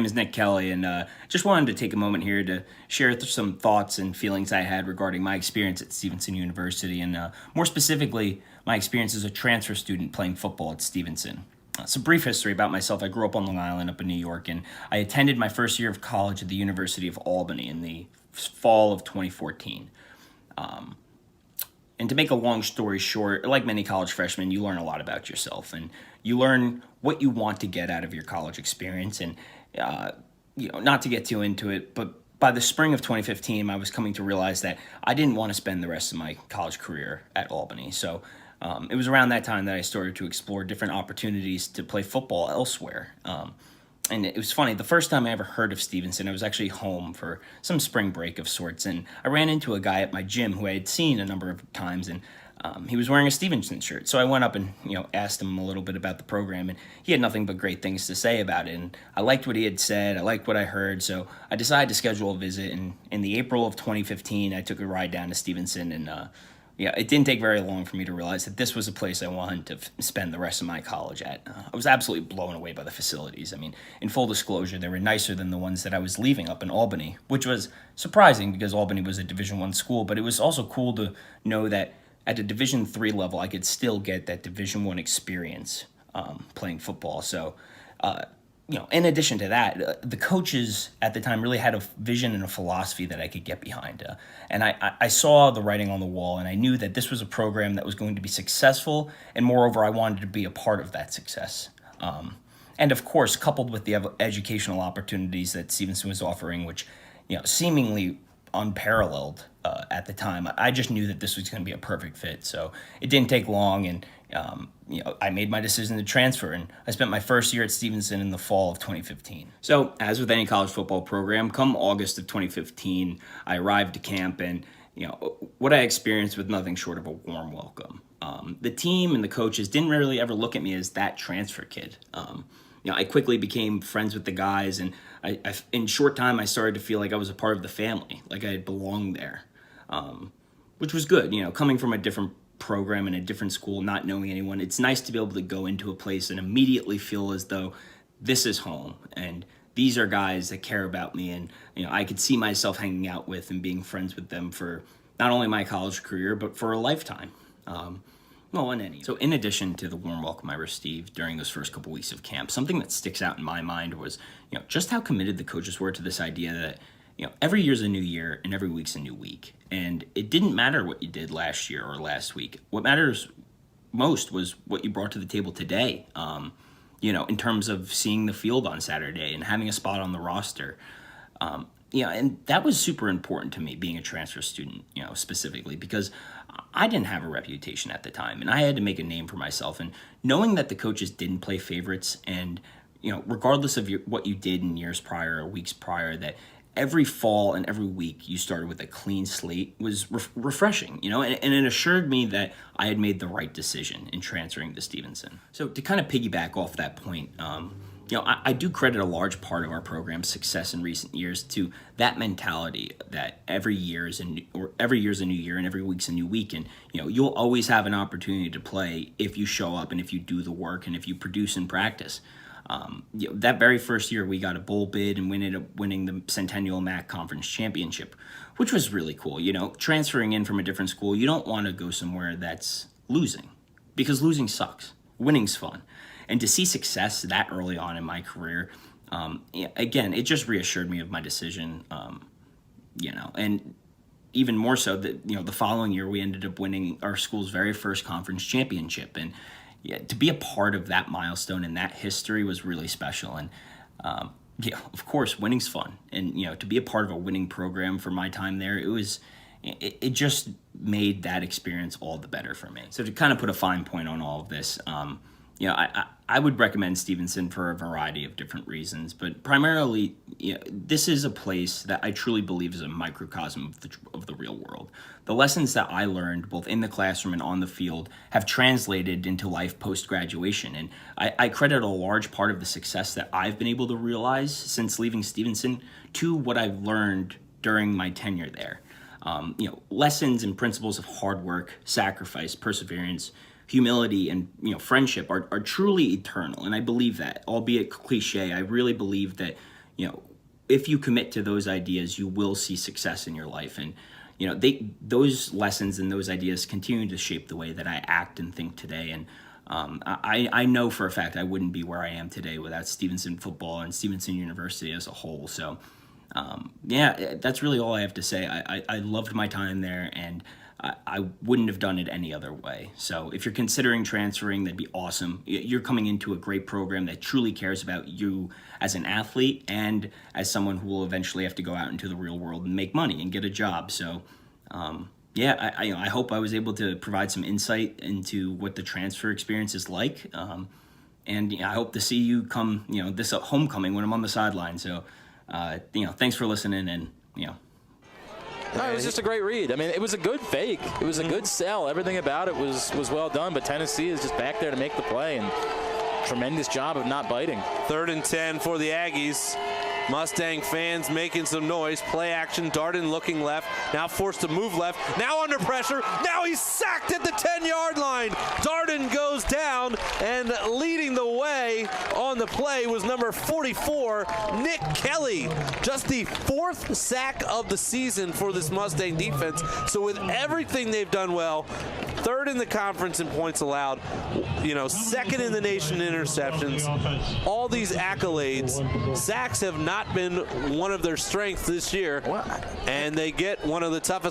My name is Nick Kelly, and just wanted to take a moment here to share some thoughts and feelings I had regarding my experience at Stevenson University, and more specifically, my experience as a transfer student playing football at Stevenson. Some brief history about myself. I grew up on Long Island up in New York, and I attended my first year of college at the University of Albany in the fall of 2014. And to make a long story short, like many college freshmen, you learn a lot about yourself, and you learn what you want to get out of your college experience. And not to get too into it, but by the spring of 2015, I was coming to realize that I didn't want to spend the rest of my college career at Albany. So it was around that time that I started to explore different opportunities to play football elsewhere. And it was funny, the first time I ever heard of Stevenson, I was actually home for some spring break of sorts, and I ran into a guy at my gym who I had seen a number of times, and he was wearing a Stevenson shirt. So I went up and asked him a little bit about the program, and he had nothing but great things to say about it. And I liked what he had said, I liked what I heard, so I decided to schedule a visit. And in the April of 2015, I took a ride down to Stevenson, and it didn't take very long for me to realize that this was a place I wanted to spend the rest of my college at. I was absolutely blown away by the facilities. I mean, in full disclosure, they were nicer than the ones that I was leaving up in Albany, which was surprising because Albany was a Division I school, but it was also cool to know that at a Division III level, I could still get that Division I experience playing football. So, in addition to that, the coaches at the time really had a vision and a philosophy that I could get behind. And I saw the writing on the wall, and I knew that this was a program that was going to be successful, and moreover, I wanted to be a part of that success. And of course, coupled with the educational opportunities that Stevenson was offering, which seemingly unparalleled at the time, I just knew that this was going to be a perfect fit. So it didn't take long, and I made my decision to transfer, and I spent my first year at Stevenson in the fall of 2015. So, as with any college football program, come August of 2015, I arrived to camp, and what I experienced was nothing short of a warm welcome. The team and the coaches didn't really ever look at me as that transfer kid. I quickly became friends with the guys, and in short time, I started to feel like I was a part of the family, like I had belonged there, which was good. Coming from a different program in a different school, not knowing anyone, it's nice to be able to go into a place and immediately feel as though this is home, and these are guys that care about me, and I could see myself hanging out with and being friends with them for not only my college career, but for a lifetime. So in addition to the warm welcome I received during those first couple weeks of camp, something that sticks out in my mind was, just how committed the coaches were to this idea that, every year's a new year and every week's a new week. And it didn't matter what you did last year or last week. What matters most was what you brought to the table today, in terms of seeing the field on Saturday and having a spot on the roster. And that was super important to me, being a transfer student, specifically, because I didn't have a reputation at the time, and I had to make a name for myself. And knowing that the coaches didn't play favorites, and regardless of what you did in years prior or weeks prior, that every fall and every week you started with a clean slate was refreshing, and it assured me that I had made the right decision in transferring to Stevenson. So to kind of piggyback off that point, I do credit a large part of our program's success in recent years to that mentality that every year's a new year and every week's a new week, and you'll always have an opportunity to play if you show up and if you do the work and if you produce in practice. That very first year, we got a bowl bid and we ended up winning the Centennial MAC Conference Championship, which was really cool. Transferring in from a different school, you don't want to go somewhere that's losing, because losing sucks. Winning's fun. And to see success that early on in my career, again, it just reassured me of my decision, and even more so that, the following year we ended up winning our school's very first conference championship. And to be a part of that milestone and that history was really special. And of course, winning's fun. And, to be a part of a winning program for my time there, it just made that experience all the better for me. So to kind of put a fine point on all of this, I would recommend Stevenson for a variety of different reasons, but primarily, this is a place that I truly believe is a microcosm of the real world. The lessons that I learned, both in the classroom and on the field, have translated into life post-graduation, and I credit a large part of the success that I've been able to realize since leaving Stevenson to what I've learned during my tenure there. Lessons and principles of hard work, sacrifice, perseverance, humility, and friendship are truly eternal, and I believe that. Albeit cliche, I really believe that if you commit to those ideas, you will see success in your life. And those lessons and those ideas continue to shape the way that I act and think today. And I know for a fact I wouldn't be where I am today without Stevenson football and Stevenson University as a whole. So that's really all I have to say. I loved my time there, and I wouldn't have done it any other way. So if you're considering transferring, that'd be awesome. You're coming into a great program that truly cares about you as an athlete and as someone who will eventually have to go out into the real world and make money and get a job. So I hope I was able to provide some insight into what the transfer experience is like. And I hope to see you come, this homecoming when I'm on the sideline. So, thanks for listening, and, No, it was just a great read. I mean, it was a good fake. It was a good sell. Everything about it was well done, but Tennessee is just back there to make the play, and tremendous job of not biting. 3rd and 10 for the Aggies. Mustang fans making some noise. Play action. Darden looking left. Now forced to move left. Now under pressure. Now he's sacked at the 10-yard line. Darden goes down, and leading the way on the play was number 44, Nick Kelly. Just the 4th sack of the season for this Mustang defense. So with everything they've done well, 3rd in the conference in points allowed, 2nd in the nation in interceptions, all these accolades, sacks have not been one of their strengths this year, and they get one of the toughest